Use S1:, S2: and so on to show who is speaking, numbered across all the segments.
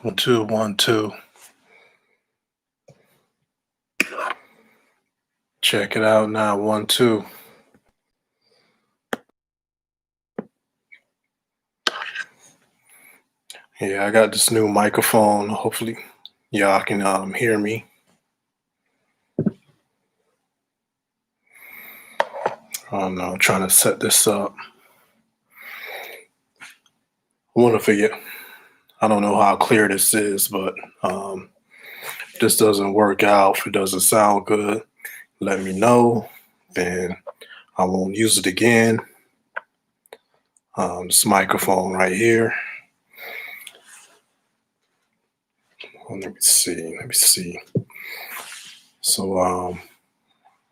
S1: 1 2 1 2. Check it out now. 1 2. Yeah, I got this new microphone. Hopefully, y'all can hear me. I don't know. I'm trying to set this up. I want to figure. I don't know how clear this is, but if this doesn't work out, if it doesn't sound good, let me know. Then I won't use it again. This microphone right here. Well, let me see. So,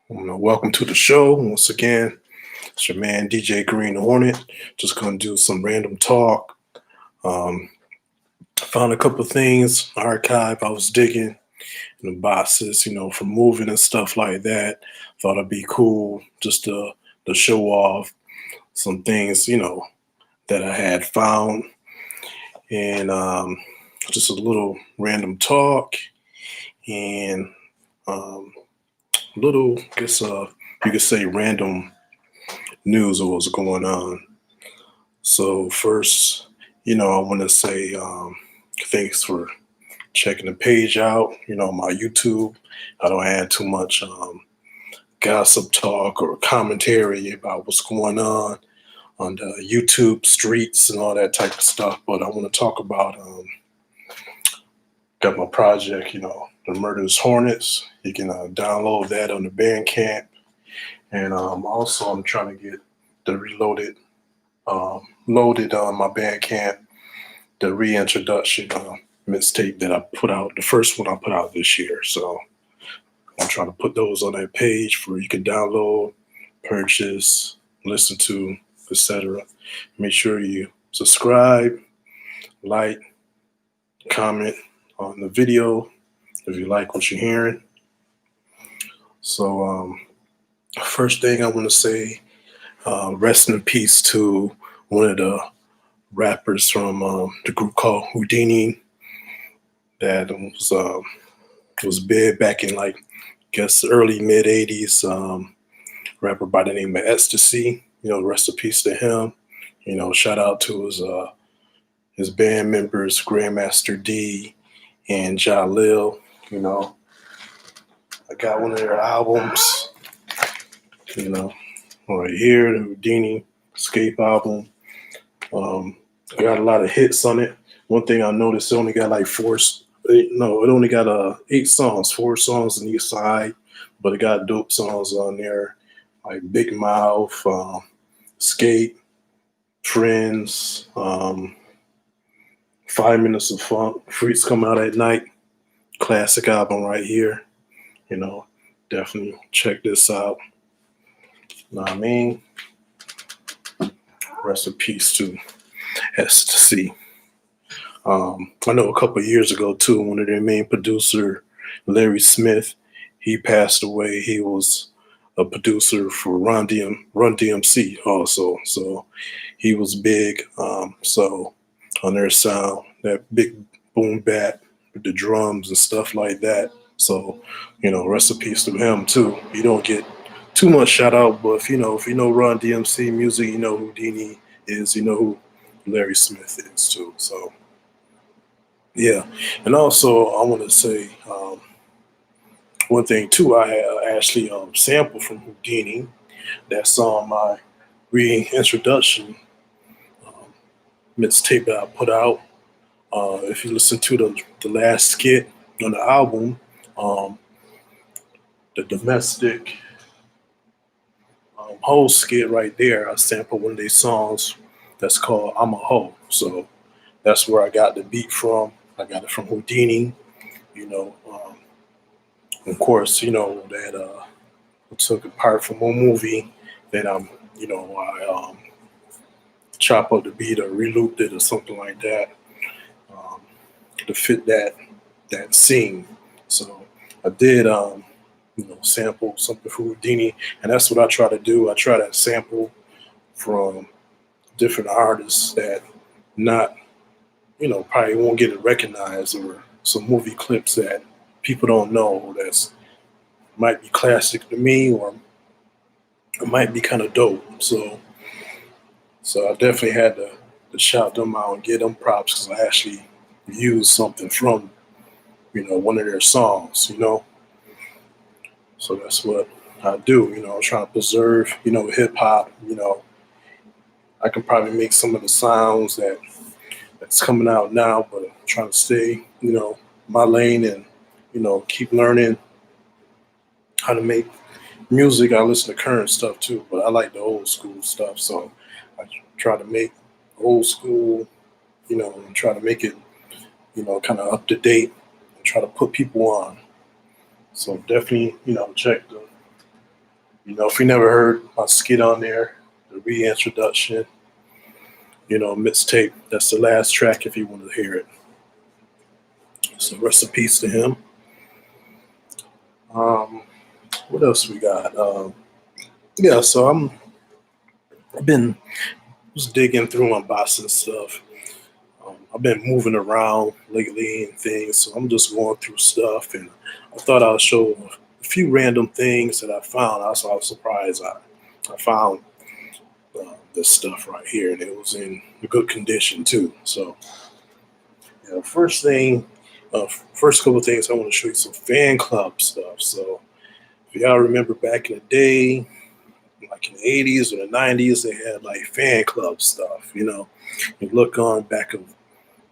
S1: welcome to the show once again. It's your man DJ Green Hornet. Just gonna do some random talk. Found a couple things archive I was digging in the boxes, for moving and stuff like that. Thought it'd be cool just to show off some things, that I had found, and just a little random talk and little, I guess, you could say random news of what's going on. So first, I want to say thanks for checking the page out. My YouTube. I don't add too much gossip talk or commentary about what's going on the YouTube streets and all that type of stuff. But I want to talk about got my project, the Murderous Hornets. You can download that on the Bandcamp, and also I'm trying to get the loaded on my Bandcamp, the reintroduction mixtape that I put out, the first one I put out this year. So I'm trying to put those on that page where you can download, purchase, listen to, etc. Make sure you subscribe, like, comment on the video if you like what you're hearing. So first thing I want to say, rest in peace to one of the rappers from the group called Houdini that was big back in early mid 80s. Rapper by the name of Ecstasy. Rest in peace to him. Shout out to his band members, Grandmaster D and Jalil. I got one of their albums, right here, the Houdini Escape album. I got a lot of hits on it. One thing I noticed, it only got it only got 8 songs, 4 songs on each side, but it got dope songs on there, like Big Mouth, Skate, Friends, 5 Minutes of Funk, Freaks Come Out at Night, classic album right here. Definitely check this out. You know what I mean? Rest in peace to Ecstasy. I know a couple of years ago too, one of their main producer, Larry Smith, he passed away. He was a producer for Run DMC also, so he was big. So on their sound, that big boom bap with the drums and stuff like that. So rest in peace to him too. You don't get too much shout out, but if you know Run DMC music, you know who Houdini is, you know who Larry Smith is too. So yeah, and also I want to say one thing too. I actually sampled from Houdini. That's on my reintroduction mixtape that I put out. If you listen to the last skit on the album, um, the domestic whole skit right there, I sampled one of these songs that's called "I'm a Hoe." So that's where I got the beat from. I got it from Houdini. You know, of course, that took a part from a movie that I chop up the beat or relooped it or something like that um, to fit that scene. So I did sample something from Houdini, and that's what I try to do. I try to sample from different artists that not probably won't get it recognized, or some movie clips that people don't know that's might be classic to me, or it might be kind of dope. So I definitely had to shout them out and give them props because I actually used something from one of their songs. So that's what I do. I'm trying to preserve hip hop. I can probably make some of the sounds that's coming out now, but I'm trying to stay my lane and keep learning how to make music. I listen to current stuff too, but I like the old school stuff. So I try to make old school, and try to make it, kind of up to date and try to put people on. So definitely, check the, if you never heard my skit on there, the reintroduction, mixtape, that's the last track if you want to hear it. So rest in peace to him. Um, what else we got? Yeah, so I've been just digging through my boxing stuff. I've been moving around lately and things, so I'm just going through stuff, and I thought I'll show a few random things that I found. Also, I was surprised I found this stuff right here, and it was in good condition too. So, first thing, first couple of things, I want to show you some fan club stuff. So, if y'all remember back in the day, like in the 80s or the 90s, they had like fan club stuff. You look on back of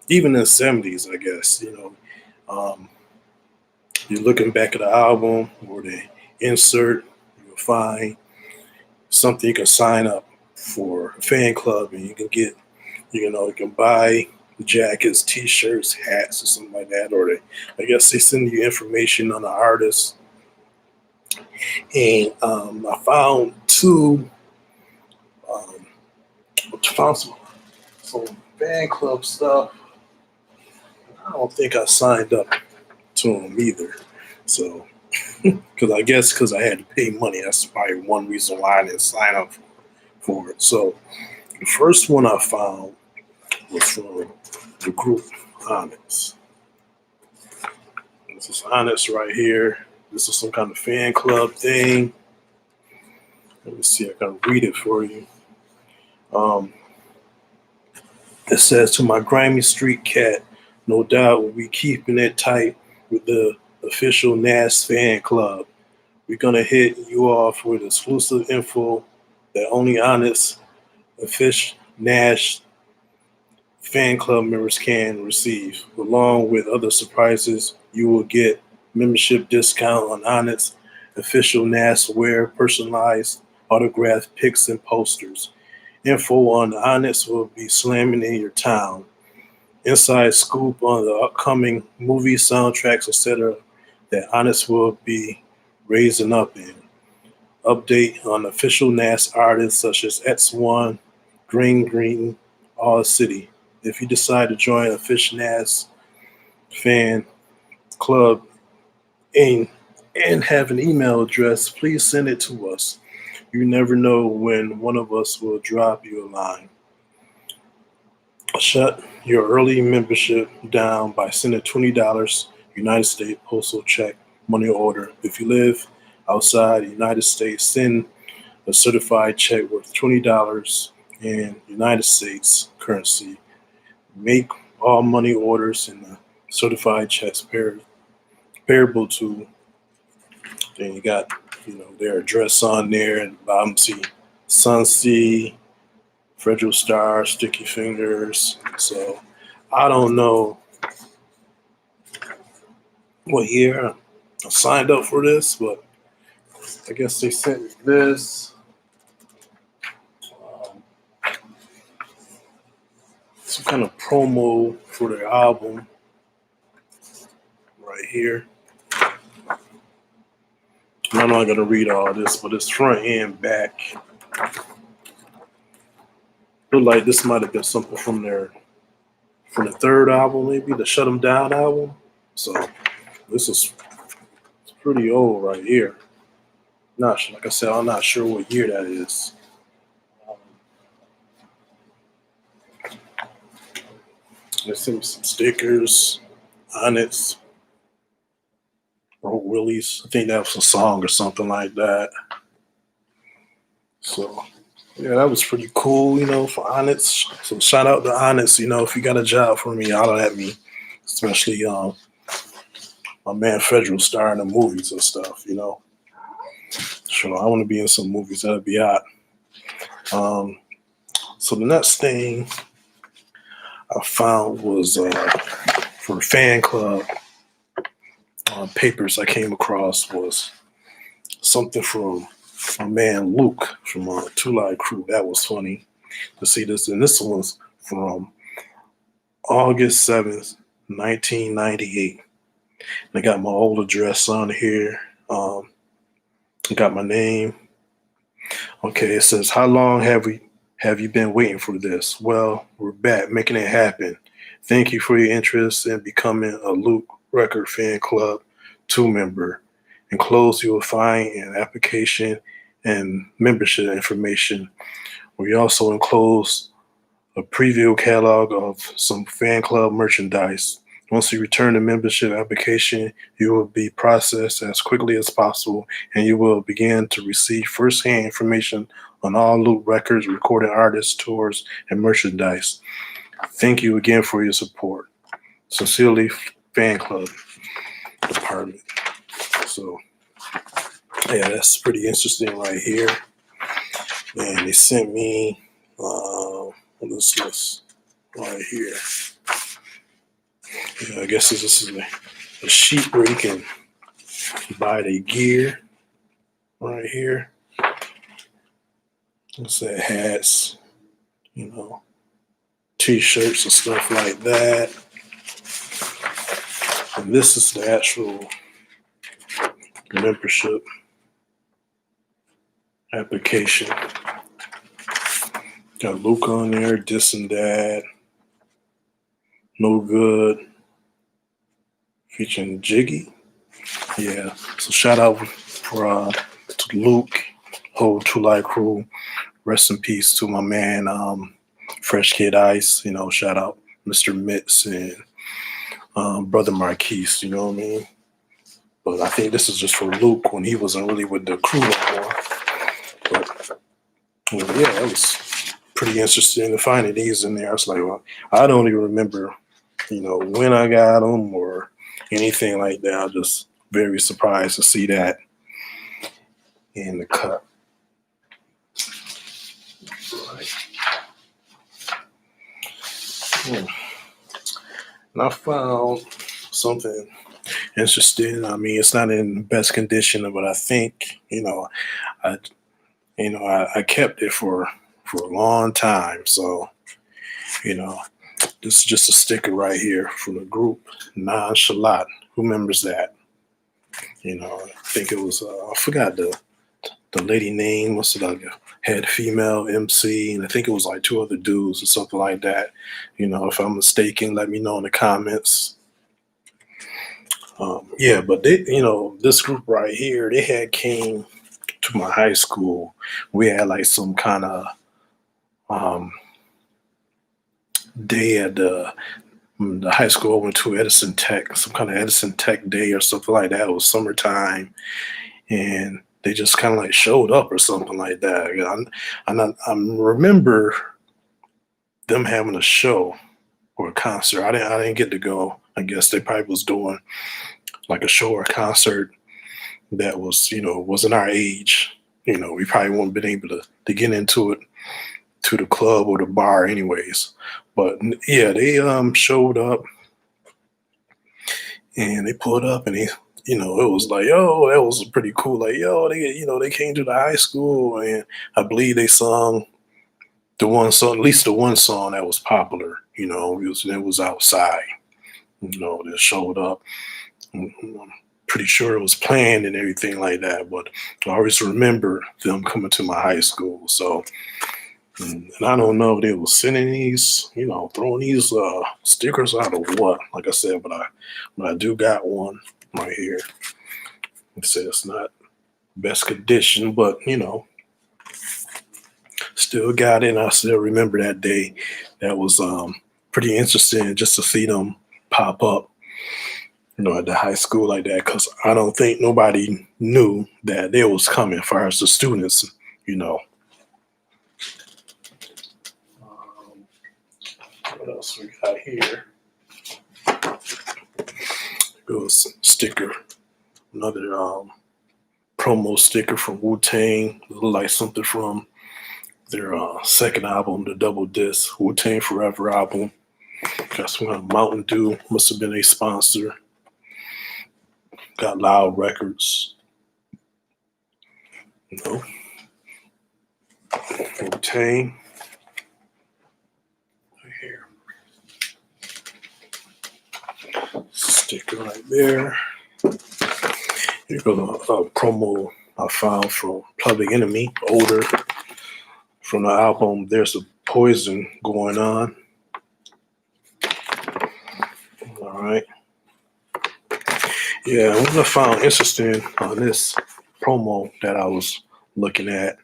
S1: even in the 70s, I guess. Um, you're looking back at the album or the insert, you'll find something you can sign up for a fan club, and you can get, you can buy jackets, t-shirts, hats, or something like that. Or I guess they send you information on the artist. And I found found some fan club stuff. I don't think I signed up to them either. So, because I had to pay money, that's probably one reason why I didn't sign up for it. So, the first one I found was from the group Onyx. This is Onyx right here. This is some kind of fan club thing. Let me see, I can read it for you. Um, it says, "To my grimy street cat, no doubt we'll be keeping it tight with the official NAS fan club. We're gonna hit you off with exclusive info that only honest, official Nash fan club members can receive. Along with other surprises, you will get membership discount on Honest official NAS wear, personalized autographed pics and posters. Info on Honest will be slamming in your town. Inside scoop on the upcoming movie soundtracks, etc. that Honest will be raising up in. Update on official NAS artists such as X1, Green, All City. If you decide to join a Fish NAS fan club and have an email address, please send it to us. You never know when one of us will drop you a line. Shut your early membership down by sending $20 United States postal check money order. If you live outside the United States, send a certified check worth $20 in United States currency. Make all money orders in the certified checks payable to. Then you got, their address on there, and bottom see Sunsea, Federal Star, Sticky Fingers. So I don't know what year I signed up for this, but I guess they sent me this. Um, some kind of promo for their album right here. And I'm not going to read all this, but it's front and back. Look like this might have been something from the third album, maybe the Shut 'Em Down album. So this is pretty old right here. Like I said, I'm not sure what year that is. They sent me some stickers, Onyx, Broke Willies. I think that was a song or something like that. So yeah, that was pretty cool, for Onyx. So shout out to Onyx, if you got a job for me, holler at me. Especially my man Federal starring in movies and stuff. Sure, I want to be in some movies, that'd be hot. So the next thing I found was for a fan club papers I came across was something from my man Luke from Two Live Crew. That was funny to see this. And this one's from August 7th, 1998. And I got my old address on here. I got my name. Okay, it says, how long have you been waiting for this? Well, we're back, making it happen. Thank you for your interest in becoming a Luke Record Fan Club 2 member. Enclosed, you will find an application and membership information. We also enclose a preview catalog of some fan club merchandise. Once you return the membership application, you will be processed as quickly as possible, and you will begin to receive first-hand information on all Loop Records, recorded artists, tours, and merchandise. Thank you again for your support. Sincerely, Fan Club Department. So, yeah, that's pretty interesting right here. And they sent me, what is this right here? Yeah, I guess this is a sheet where you can buy the gear right here. It's that hats, t-shirts and stuff like that. And this is the actual membership application. Got Luke on there, this and that. No Good. Featuring Jiggy. Yeah. So shout out to Luke, whole Two Live Crew. Rest in peace to my man, Fresh Kid Ice. Shout out Mr. Mitz and Brother Marquise. You know what I mean? But I think this is just for Luke when he wasn't really with the crew no more. But yeah, that was pretty interesting to find these in there. I was like, well, I don't even remember, when I got them or anything like that. I'm just very surprised to see that in the cut. Right. And I found something interesting. I mean, it's not in best condition, but I think, I kept it for a long time. So, this is just a sticker right here from the group Nonchalant. Who remembers that? I think it was, I forgot the lady name. What's it like? Head female MC, and I think it was like 2 other dudes or something like that. If I'm mistaken, let me know in the comments. Yeah, but they, this group right here, they had came to my high school. We had like some kind of day at the high school I went to, Edison Tech, some kind of Edison Tech day or something like that. It was summertime, and they just kind of like showed up or something like that. I remember them having a show or a concert. I didn't get to go. I guess they probably was doing like a show or a concert that was, wasn't our age. We probably wouldn't been able to get into it to the club or the bar anyways. But yeah, they showed up and they pulled up and it was like, oh, that was pretty cool. Like, yo, they came to the high school, and I believe they sung the one song, at least the one song that was popular. It was Outside. They showed up. I'm pretty sure it was planned and everything like that, but I always remember them coming to my high school. So, and I don't know if they were sending these, throwing these stickers out or what. Like I said, but I do got one right here. It says it's not best condition, but still got it. And I still remember that day. That was pretty interesting just to see them pop up, at the high school like that, because I don't think nobody knew that they was coming as far as the students, you know. What else we got here? Goes sticker, another promo sticker from Wu-Tang, look like something from their second album, the double disc Wu-Tang Forever album. Got some Mountain Dew, must have been a sponsor. Got Loud Records. Wu-Tang. Right here. Sticker right there. Here goes a promo I found from Public Enemy, older, from the album There's a Poison Going On. All right. Yeah, what I found interesting on this promo that I was looking at,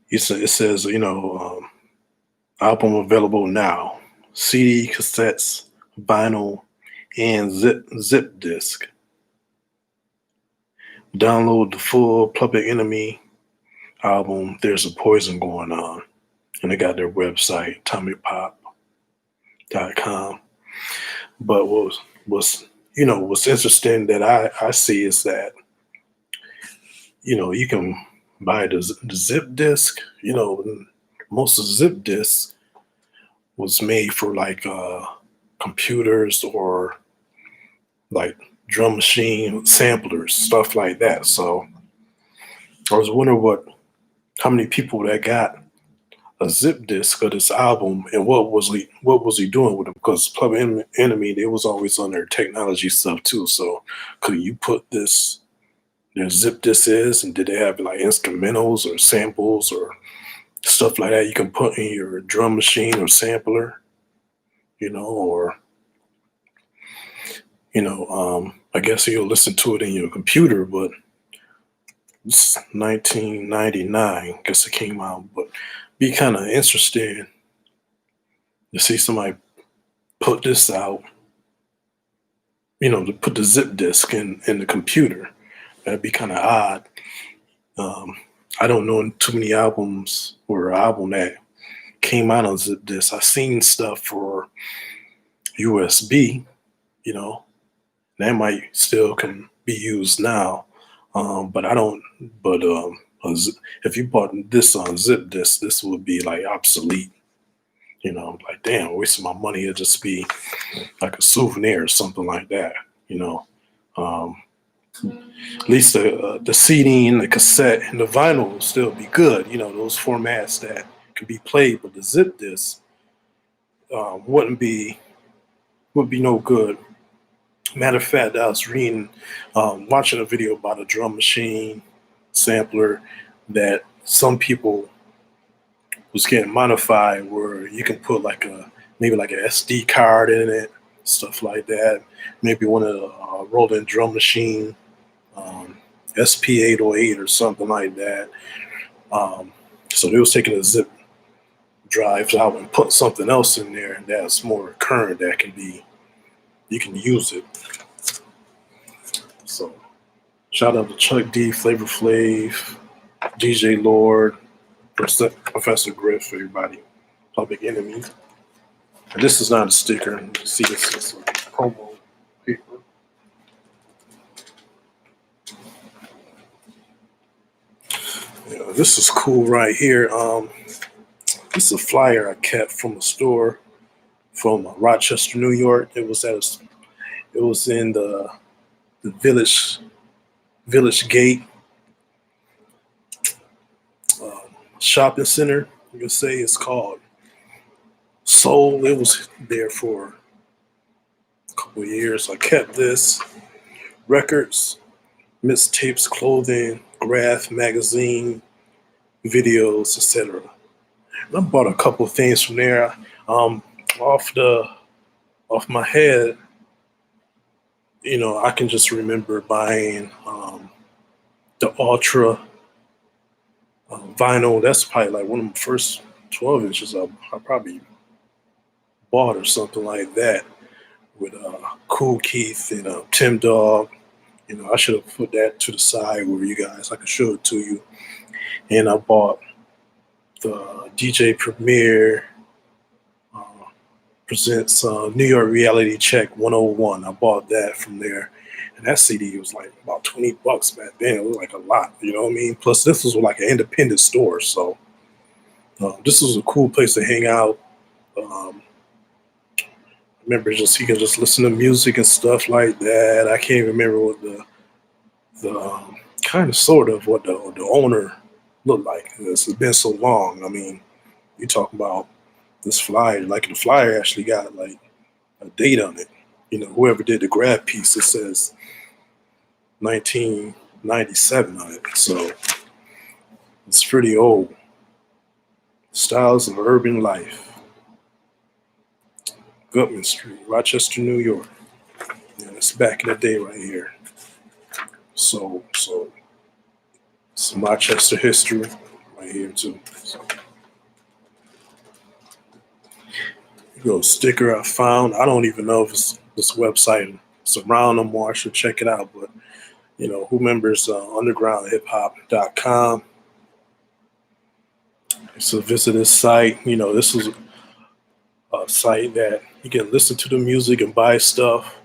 S1: it says, album available now, CD, cassettes, vinyl, and zip disc. Download the full Public Enemy album, There's a Poison Going On. And they got their website, TommyPop.com. But what's interesting that I see is that, you can buy the zip disc. Most of the zip discs was made for like computers or like drum machine samplers, stuff like that. So I was wondering how many people that got a zip disc of this album, and what was he doing with them? Because Public Enemy, they was always on their technology stuff too. So could you put their zip disc is, and did they have like instrumentals or samples or stuff like that you can put in your drum machine or sampler, or I guess you'll listen to it in your computer, but it's 1999, I guess it came out, but be kind of interesting to see somebody put this out, to put the zip disk in the computer. That'd be kind of odd. I don't know too many albums or an album that came out on zip disk. I've seen stuff for USB, that might still can be used now. But I don't, but if you bought this on zip disk, this would be like obsolete. Like, damn, wasting my money. It'd just be like a souvenir or something like that, At least the CD and the cassette and the vinyl will still be good, those formats that can be played, but the zip disk would be no good. Matter of fact, I was watching a video about a drum machine sampler that some people was getting modified, where you can put maybe like an SD card in it, stuff like that. Maybe one of the Roland drum machine, SP808 or something like that. So they was taking the zip drives out and put something else in there that's more current that you can use it. So shout out to Chuck D, Flavor Flav, DJ Lord, Professor Griff, everybody, Public Enemy. And this is not a sticker. You can see this is a promo paper. Yeah, this is cool right here. This is a flyer I kept from a store from Rochester, New York. It was in the Village Gate shopping center. You can say it's called Soul. It was there for a couple of years. I kept this: records, mixtapes, clothing, graph, magazine, videos, etc. I bought a couple of things from there. Off my head, I can just remember buying the Ultra vinyl. That's probably like one of my first 12 inches I probably bought or something like that with Cool Keith and Tim Dog. I should have put that to the side where you guys I could show it to you. And I bought the DJ Premier uh, presents New York Reality Check 101. I bought that from there. And that CD was like about $20 back then. It was like a lot, you know what I mean? Plus, this was like an independent store. So, this was a cool place to hang out. Um, remember, just you can just listen to music and stuff like that. I can't even remember what the kind of sort of what the owner looked like. It's been so long. I mean, you talk about this flyer, like the flyer actually got like a date on it. Whoever did the graph piece, it says 1997 on it. So it's pretty old. Styles of Urban Life, Gutman Street, Rochester, New York. And it's back in the day right here. So some Rochester history right here too. So you go sticker I found. I don't even know if it's this website it's around no more. I should check it out. But who remembers undergroundhiphop.com? So visit this site. This is a site that you can listen to the music and buy stuff.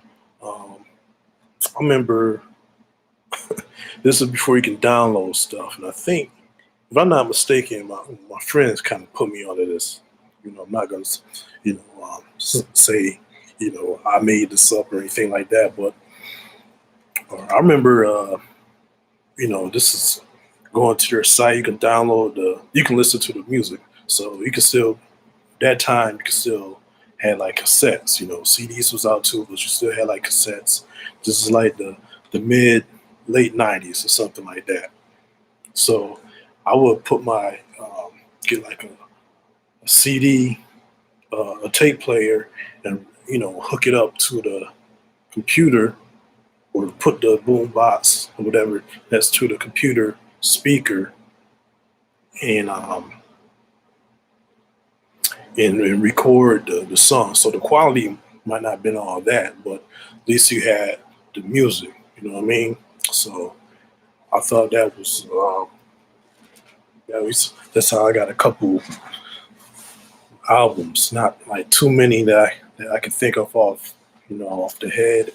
S1: I remember this is before you can download stuff, and I think, if I'm not mistaken, my friends kind of put me onto this. I'm not gonna, say, I made this up or anything like that, but I remember, this is going to their site. You can you can listen to the music, so you can still that time you could still had like cassettes. CDs was out too, but you still had like cassettes. This is like the mid late '90s or something like that. So I would put my get like a CD, a tape player, and hook it up to the computer or put the boom box or whatever that's to the computer speaker and and record the song. So the quality might not have been all that, but at least you had the music. You know what I mean? So I thought that's how I got a couple albums, not like too many that I can think of off the head.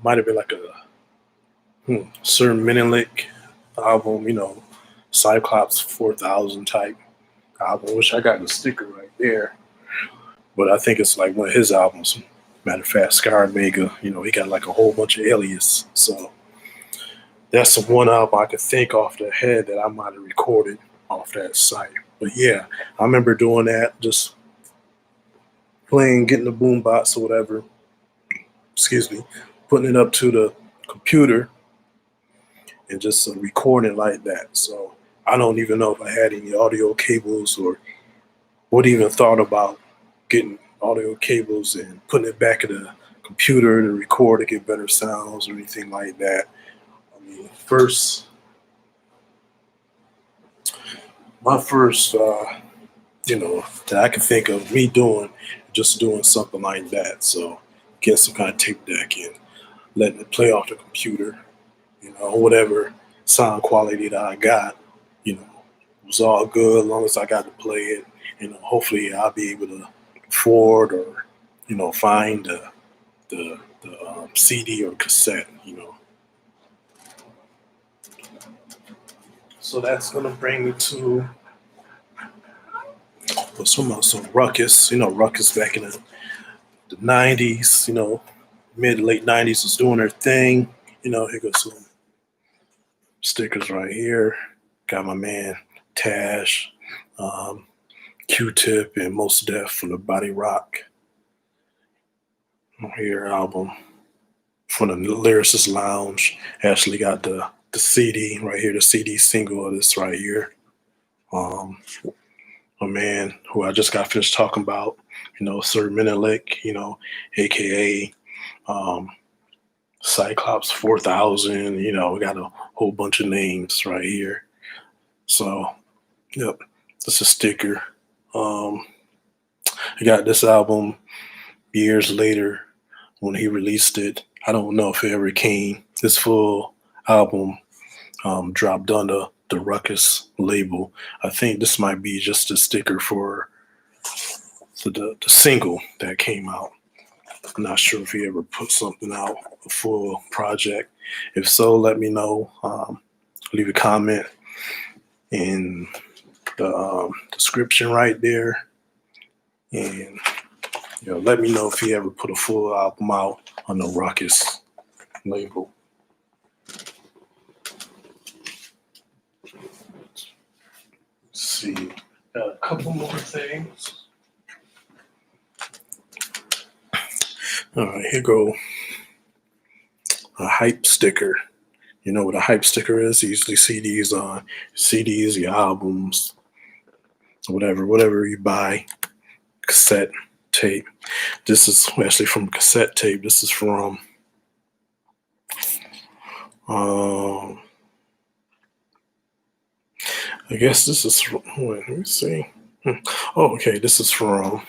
S1: Might have been like a Sir Menelik album, Cyclops 4000 type album, which I got the sticker right there. But I think it's like one of his albums. Matter of fact, Scar Mega, he got like a whole bunch of alias. So that's the one album I could think off the head that I might have recorded off that site. But yeah, I remember doing that, just playing, getting the boombox or whatever, excuse me, putting it up to the computer and just recording like that. So I don't even know if I had any audio cables or would even thought about getting audio cables and putting it back in the computer to record to get better sounds or anything like that. I mean, my first, that I can think of me doing, just doing something like that. So get some kind of tape deck and letting it play off the computer, whatever sound quality that I got, was all good as long as I got to play it. Hopefully I'll be able to afford or, find the CD or cassette. So that's gonna bring me to some Ruckus. Ruckus back in the '90s. Mid to late '90s was doing their thing. Here goes some stickers right here. Got my man Tash, um, Q-Tip, and Most Def from the Body Rock here album from the Lyricist Lounge. Actually got the CD right here, the CD single of this right here. A man who I just got finished talking about, Sir Menelik, aka um, Cyclops 4000. We got a whole bunch of names right here. So, yep, that's a sticker. Um, I got this album years later when he released it. I don't know if it ever came. This full album dropped on the Ruckus label. I think this might be just a sticker for the single that came out. I'm not sure if he ever put something out, a full project. If so, let me know. Leave a comment in the description right there, and let me know if he ever put a full album out on the Ruckus label. Let's see, got a couple more things. All right, here go a hype sticker. You know what a hype sticker is? You usually see these on CDs, your albums, whatever you buy, cassette tape. This is actually from cassette tape. This is from I guess this is from, let me see. Oh, okay, this is from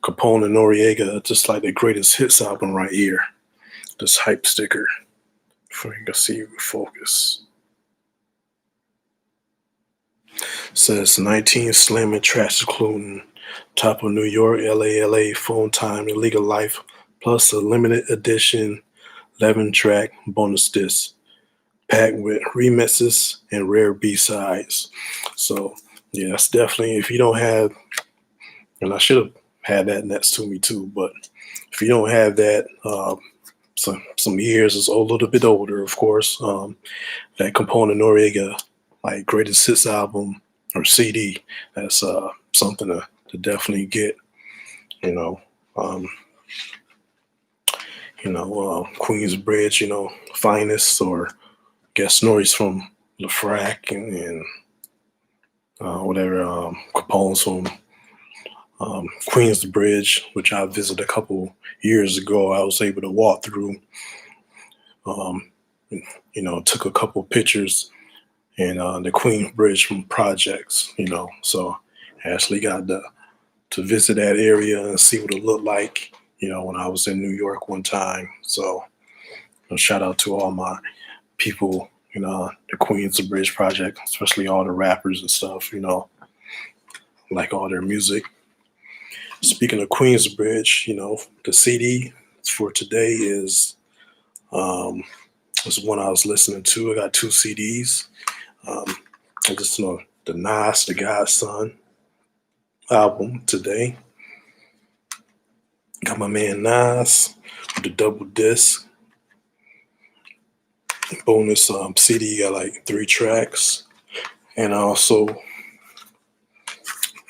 S1: Capone and Noriega, just like the greatest hits album right here. This hype sticker. If you can see, focus. Says 19 slamming tracks including top of New York, LA, Phone Time, Illegal Life, plus a limited edition 11-track bonus disc packed with remixes and rare B-sides. So yeah, that's definitely, if you don't have, and I should have had that next to me too, but if you don't have that, some years, it's a little bit older, of course, that Capone and Noriega, like greatest hits album or CD, that's something to definitely get, Queensbridge, Finest, or guess Nori's from LaFrac and whatever, Capone's from Queensbridge, which I visited a couple years ago. I was able to walk through, took a couple pictures in the Queensbridge from projects, so I actually got to visit that area and see what it looked like, when I was in New York one time. So shout out to all my people, the Queensbridge project, especially all the rappers and stuff, like all their music. Speaking of Queensbridge, the CD for today is one I was listening to. I got two CDs. I just know the Nas, the Godson album today. Got my man Nas with the double disc. Bonus CD, got like 3 tracks. And I also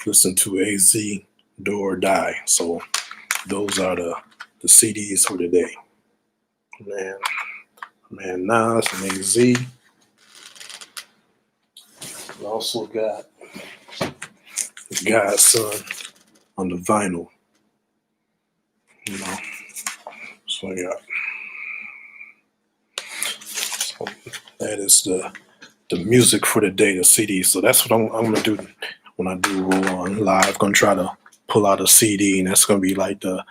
S1: listen to AZ, Do or Die. So those are the CDs for today. Man Nas and AZ. We also got Godson on the vinyl. So I got. So that is the music for the day, the CD. So that's what I'm gonna do when I do roll on live. Gonna try to pull out a CD, and that's gonna be like the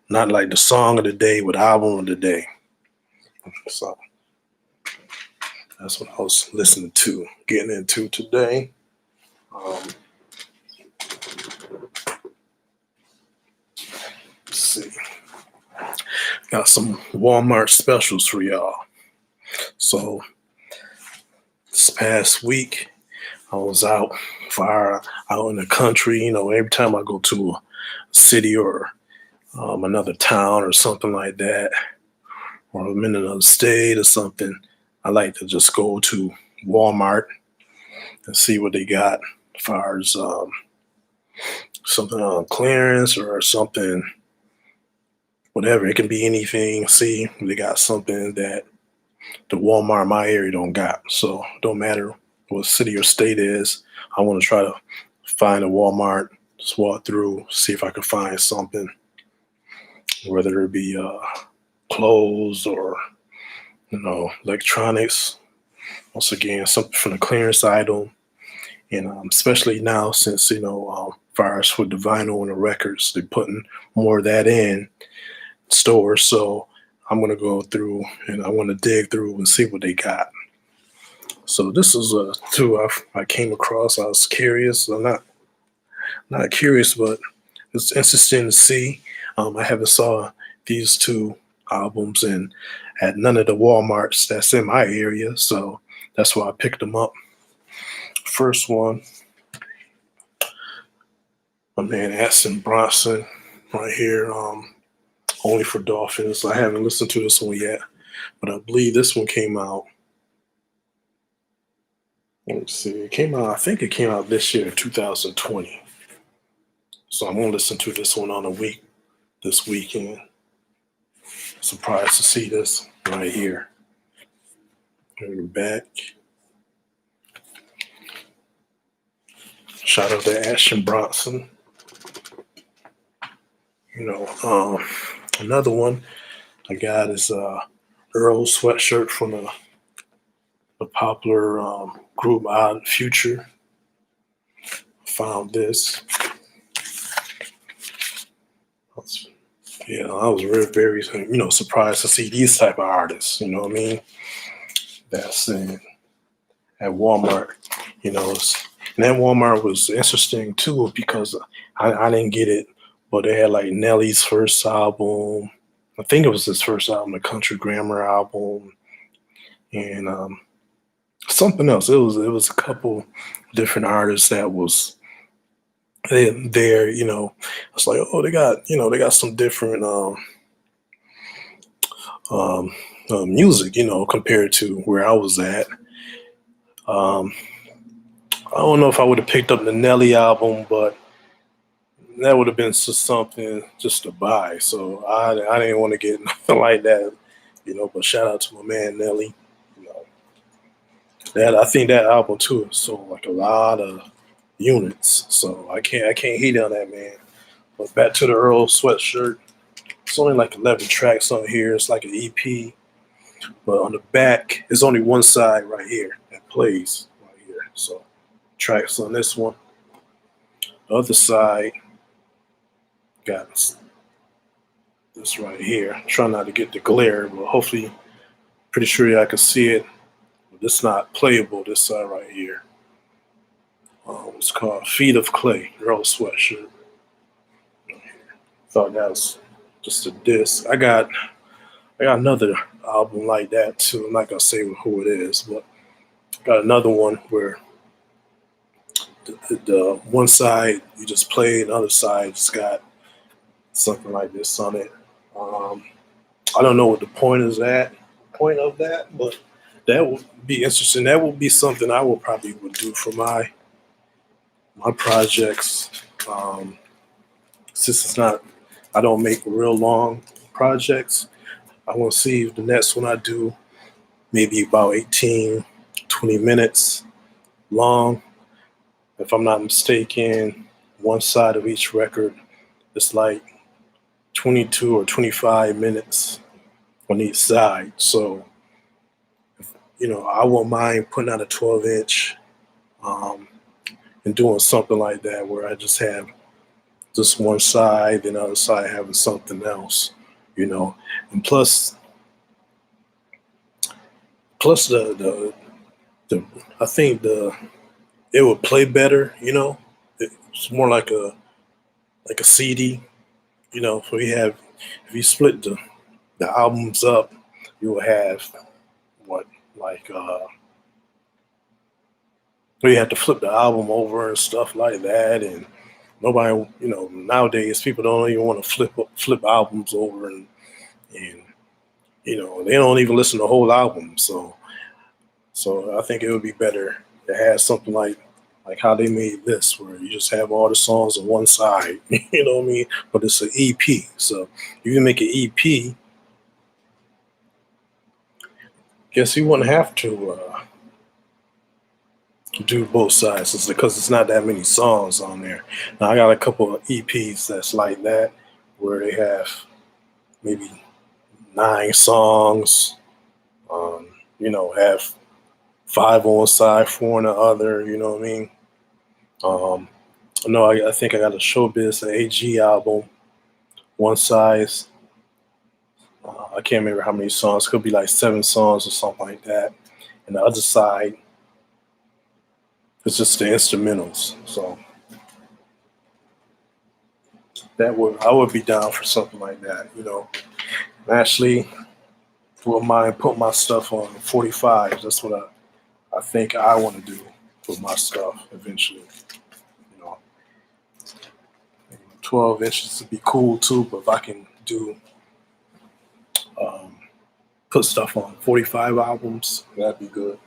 S1: not like the song of the day, but album of the day. So that's what I was listening to, getting into today. Let's see. Got some Walmart specials for y'all. So this past week, I was out in the country. Every time I go to a city or another town or something like that, or I'm in another state or something, I like to just go to Walmart and see what they got as far as something on clearance or something, whatever. It can be anything. See, they got something that the Walmart in my area don't got. So don't matter what city or state is, I want to try to find a Walmart, just walk through, see if I can find something, whether it be clothes or electronics. Once again, something from the clearance item, and especially now since far as with the vinyl and the records, they're putting more of that in stores. So I'm gonna go through and I want to dig through and see what they got. So this is two I came across. I was curious. I'm not curious, but it's interesting to see. I haven't saw these two albums and at none of the WalMarts that's in my area, so that's why I picked them up. First one, my man Aston Bronson, right here. Only for Dolphins. I haven't listened to this one yet, but I believe this one came out. Let me see. It came out. I think it came out this year, 2020. So I'm gonna listen to this one on a week this weekend. Surprised to see this right here. And we're back. Shout out to Ashton Bronson. Another one I got is Earl sweatshirt from the popular group Odd Future. Found this. I was very surprised to see these type of artists. You know what I mean? That's at Walmart. And that Walmart was interesting too because I didn't get it, but they had like Nelly's first album. I think it was his first album, the Country Grammar album, and something else. It was a couple different artists that was there. It's like, oh, they got some different um, music, compared to where I was at. Um, I don't know if I would have picked up the Nelly album, but that would have been just something just to buy. So I didn't want to get nothing like that, But shout out to my man Nelly. You know, that I think that album too sold like a lot of units. So I can't hate on that, man. But back to the Earl sweatshirt. It's only like 11 tracks on here. It's like an EP. But on the back, it's only one side right here that plays right here. So tracks on this one. The other side got this right here. Try not to get the glare, but hopefully, pretty sure I can see it. But it's not playable. This side right here. It's called Feet of Clay, Earl sweatshirt. Thought that was just a diss. I got another album like that too. I'm not gonna say who it is, but got another one where the one side you just play, the other side just got something like this on it. I don't know what the point of that, but that would be interesting. That would be something I would do for my projects. Since I don't make real long projects. I want to see if the next one I do maybe about 18, 20 minutes long. If I'm not mistaken, one side of each record is like 22 or 25 minutes on each side. So, I won't mind putting out a 12-inch and doing something like that where I just have just one side and the other side having something else, And plus the I think it would play better, It's more like a CD, So if you split the albums up, you will have what like you have to flip the album over and stuff like that, and nobody, nowadays people don't even want to flip albums over and they don't even listen to the whole album. So I think it would be better to have something like how they made this, where you just have all the songs on one side, you know what I mean? But it's an EP. So if you make an EP, guess you wouldn't have to do both sides. It's because it's not that many songs on there. Now I got a couple of EPs that's like that, where they have maybe 9 songs, have 5 on one side, 4 on the other, you know what I mean? Um, no, I think I got a Showbiz and AG album, One Size. I can't remember how many songs. Could be like 7 songs or something like that. And the other side is just the instrumentals. So I would be down for something like that. Actually, wouldn't mind put my stuff on 45. That's what I think I want to do with my stuff eventually. You know, 12 inches would be cool too, but if I can do um, put stuff on 45 albums, that'd be good.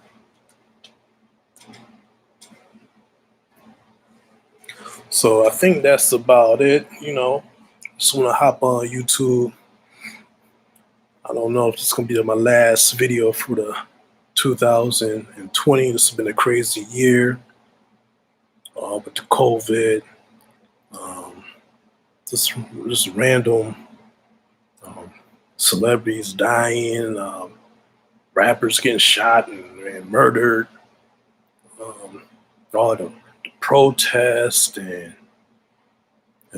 S1: So I think that's about it. Just want to hop on YouTube. I don't know if it's gonna be my last video for the 2020. This has been a crazy year with the COVID, um, just random um, celebrities dying, rappers getting shot and murdered, um, all the protests and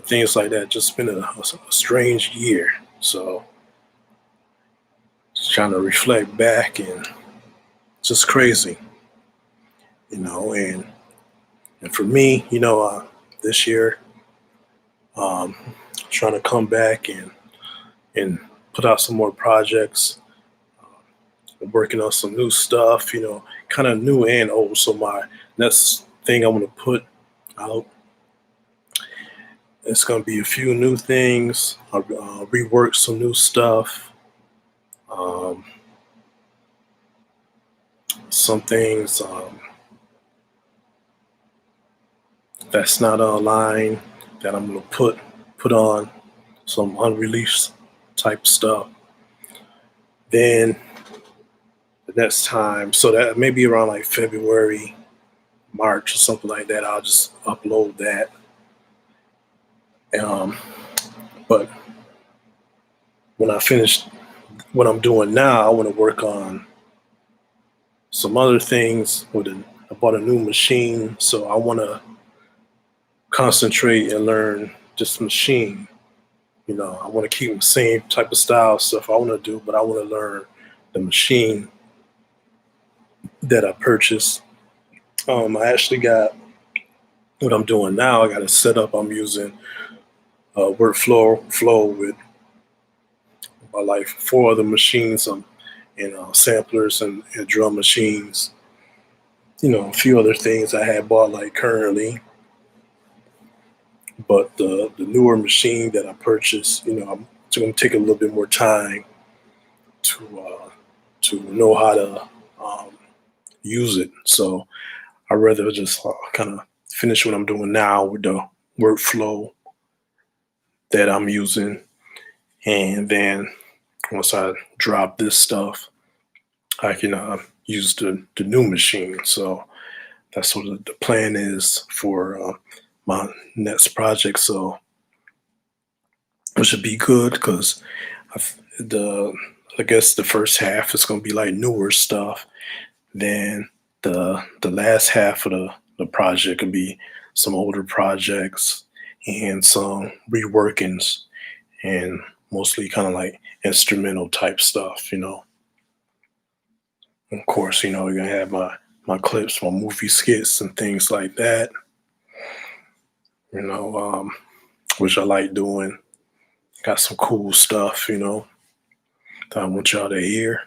S1: things like that. Just been a strange year. So just trying to reflect back and just crazy, and for me, this year, um, trying to come back and put out some more projects. I'm working on some new stuff, kind of new and old. So my next thing I want to put out, it's going to be a few new things. I'll rework some new stuff. Um, some things that's not online that I'm going to put on some unreleased type stuff. Then the next time, so that maybe around like February, March or something like that, I'll just upload that. Um, but when I finish what I'm doing now, I want to work on some other things. I bought a new machine, so I want to concentrate and learn this machine. I want to keep the same type of style stuff I want to do, but I want to learn the machine that I purchased. I actually got what I'm doing now. I got a setup. I'm using workflow with like 4 other machines, samplers and drum machines. A few other things I had bought like currently, but the newer machine that I purchased, it's going to take a little bit more time to know how to use it. So I'd rather just kind of finish what I'm doing now with the workflow that I'm using, and then once I drop this stuff, I can use the new machine. So that's what the plan is for my next project. So it should be good because the I guess the first half is going to be like newer stuff. Then the last half of the project could be some older projects and some reworkings and mostly kind of like instrumental type stuff. Of course, you're gonna have my clips, my movie skits and things like that. You know, um, which I like doing. Got some cool stuff, that I want y'all to hear.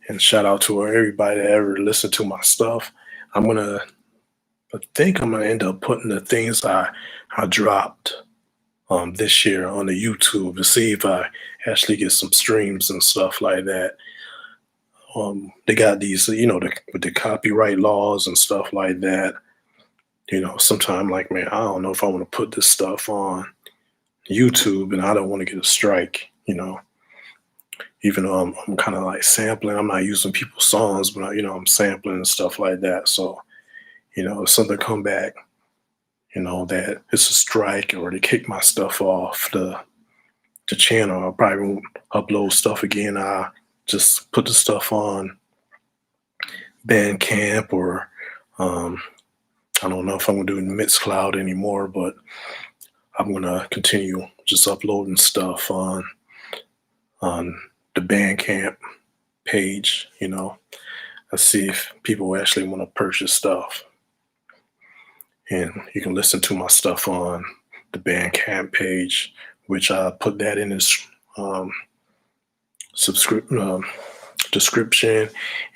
S1: And shout out to everybody that ever listened to my stuff. I think I'm gonna end up putting the things I dropped this year on the YouTube to see if I actually get some streams and stuff like that. They got these, with the copyright laws and stuff like that. Sometimes like, man, I don't know if I want to put this stuff on YouTube and I don't want to get a strike. Even though I'm kind of like sampling, I'm not using people's songs, but I'm sampling and stuff like that. So, if something come back, that it's a strike or they kick my stuff off the channel, I probably won't upload stuff again. I just put the stuff on Bandcamp or I don't know if I'm gonna do Mixcloud anymore, but I'm gonna continue just uploading stuff on the Bandcamp page. I see if people actually want to purchase stuff, and you can listen to my stuff on the Bandcamp page, which I put that in this um, subscription description,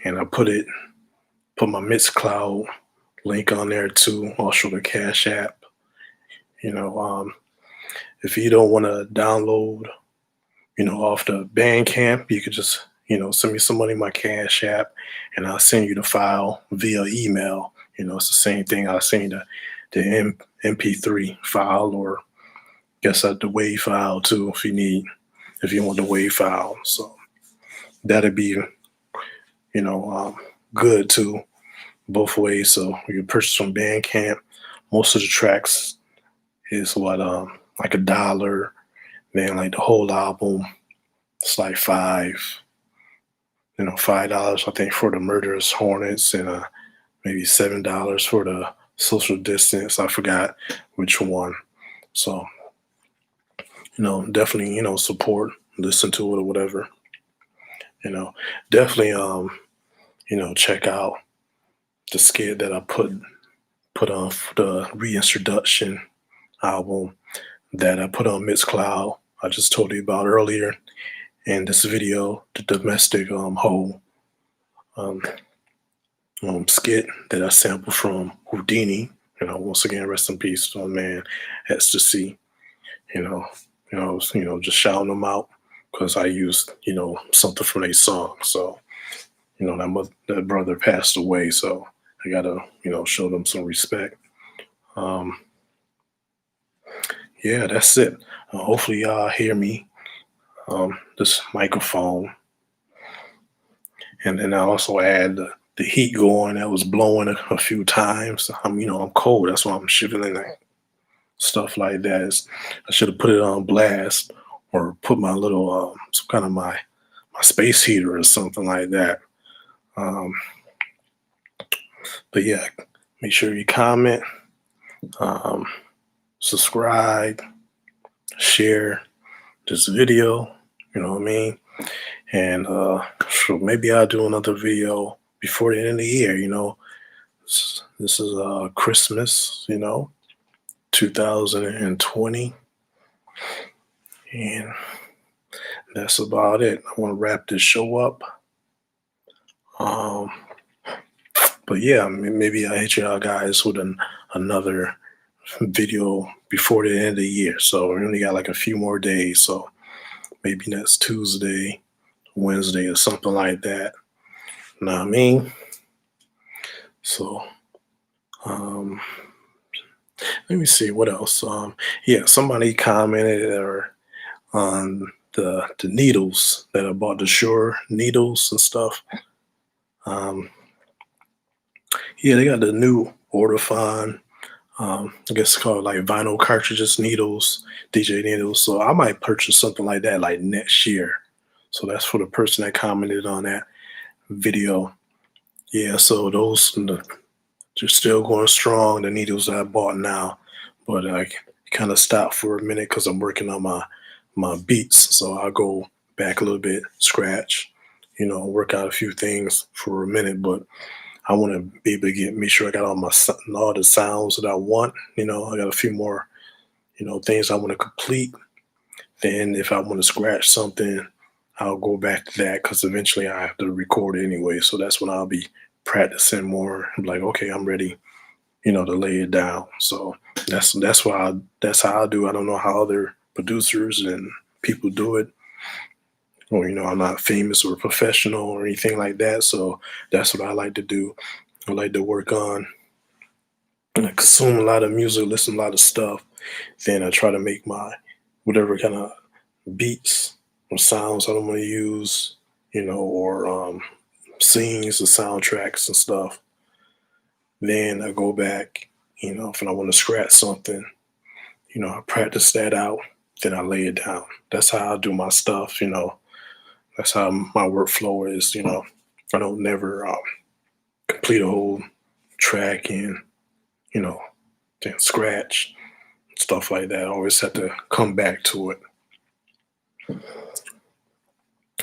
S1: and I put my Mixcloud link on there too. Also the Cash App. You know, if you don't want to download, off the Bandcamp, you could just, send me some money in my Cash App, and I'll send you the file via email. It's the same thing. I'll send you the MP3 file, or guess the WAV file too, if you want the WAV file. So that'd be, good too, both ways. So you can purchase from Bandcamp. Most of the tracks is like $1. Then like the whole album, it's like $5 I think for the Murderous Hornets, and maybe $7 for the Social Distance. I forgot which one. So definitely support, listen to it or whatever. Definitely check out the skit that I put on for the reintroduction album that I put on Mixcloud. I just told you about earlier. And this video, the domestic whole skit that I sampled from Houdini. Once again, rest in peace to my man Ecstasy. Just shouting them out because I used something from a song. So that brother passed away, so I gotta show them some respect. Yeah, that's it. Hopefully y'all hear me. This microphone, and then I also add the heat going that was blowing a few times. I'm cold. That's why I'm shivering and stuff like that. I should have put it on blast, or put my little some kind of my space heater or something like that. But yeah, make sure you comment, subscribe, share this video. You know what I mean? And so maybe I'll do another video before the end of the year. This is Christmas, 2020, and that's about it. I want to wrap this show up. But yeah, maybe I'll hit y'all guys with another video before the end of the year. So we only got like a few more days. So maybe next Tuesday, Wednesday, or something like that. You know what I mean? So let me see what else. Yeah, somebody commented on the needles that I bought, the Shure needles and stuff. Yeah, they got the new Ortofon, I guess it's called like vinyl cartridges needles, DJ needles. So I might purchase something like that like next year. So that's for the person that commented on that video. Yeah, so those they're still going strong, the needles that I bought now. But I kind of stopped for a minute because I'm working on my beats. So I'll go back a little bit, scratch, work out a few things for a minute. But I want to be able to make sure I got all the sounds that I want. I got a few more, things I want to complete. Then if I want to scratch something, I'll go back to that because eventually I have to record anyway. So that's when I'll be practicing more. I'm like, okay, I'm ready, to lay it down. So that's how I do. I don't know how other producers and people do it. Or, I'm not famous or professional or anything like that. So that's what I like to do. I like to work on, I consume a lot of music, listen to a lot of stuff. Then I try to make my whatever kind of beats or sounds I don't want to use, or scenes or soundtracks and stuff. Then I go back, if I want to scratch something, I practice that out. Then I lay it down. That's how I do my stuff, That's how my workflow is, I don't never complete a whole track and you know, then scratch, stuff like that. I always have to come back to it.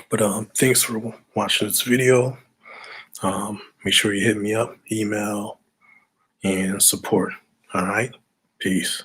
S1: But thanks for watching this video. Make sure you hit me up, email, and support. All right. Peace.